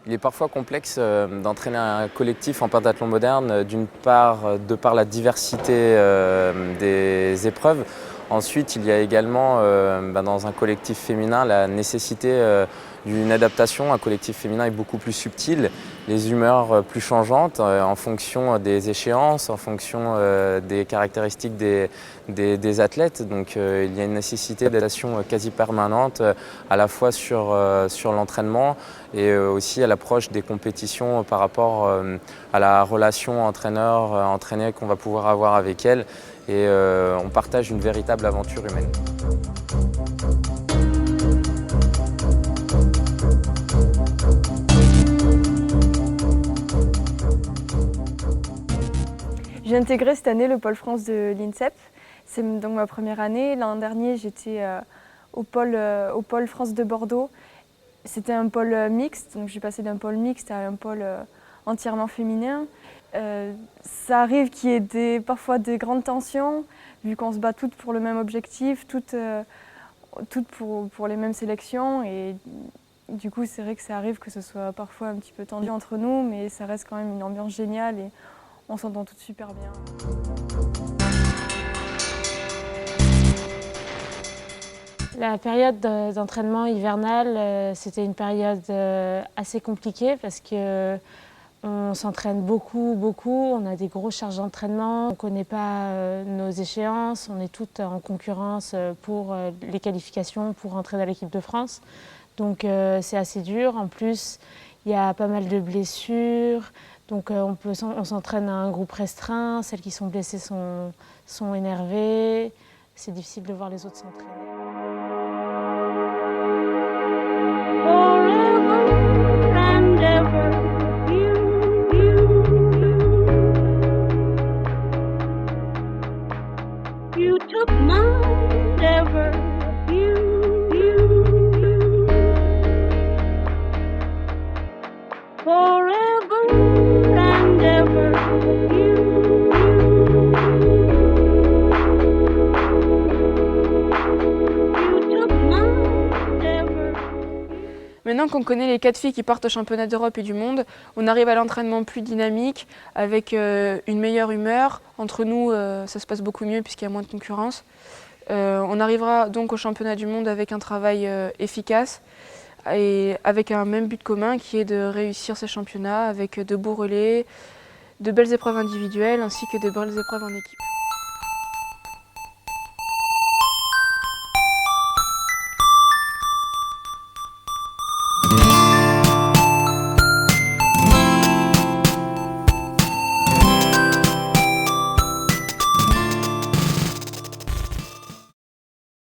Il est parfois complexe d'entraîner un collectif en pentathlon moderne, d'une part de par la diversité des épreuves. Ensuite, il y a également dans un collectif féminin la nécessité d'une adaptation. Un collectif féminin est beaucoup plus subtil, les humeurs plus changeantes en fonction des échéances, en fonction des caractéristiques des athlètes. Donc il y a une nécessité d'adaptation quasi permanente à la fois sur l'entraînement et aussi à l'approche des compétitions par rapport à la relation entraîneur-entraîné qu'on va pouvoir avoir avec elles. Et on partage une véritable aventure humaine. J'ai intégré cette année le pôle France de l'INSEP. C'est donc ma première année. L'an dernier, j'étais au pôle France de Bordeaux. C'était un pôle mixte, donc j'ai passé d'un pôle mixte à un pôle entièrement féminin. Ça arrive qu'il y ait parfois des grandes tensions, vu qu'on se bat toutes pour le même objectif, toutes pour les mêmes sélections. Et du coup, c'est vrai que ça arrive que ce soit parfois un petit peu tendu entre nous, mais ça reste quand même une ambiance géniale et on s'entend toutes super bien. La période d'entraînement hivernal, c'était une période assez compliquée parce que on s'entraîne beaucoup, on a des grosses charges d'entraînement, on ne connaît pas nos échéances, on est toutes en concurrence pour les qualifications pour rentrer dans l'équipe de France. Donc c'est assez dur. En plus, il y a pas mal de blessures, donc on s'entraîne à un groupe restreint, celles qui sont blessées sont énervées, c'est difficile de voir les autres s'entraîner. Maintenant qu'on connaît les 4 filles qui partent au championnat d'Europe et du monde, on arrive à l'entraînement plus dynamique, avec une meilleure humeur. Entre nous, ça se passe beaucoup mieux puisqu'il y a moins de concurrence. On arrivera donc au championnat du monde avec un travail efficace et avec un même but commun qui est de réussir ces championnats avec de beaux relais, de belles épreuves individuelles ainsi que de belles épreuves en équipe.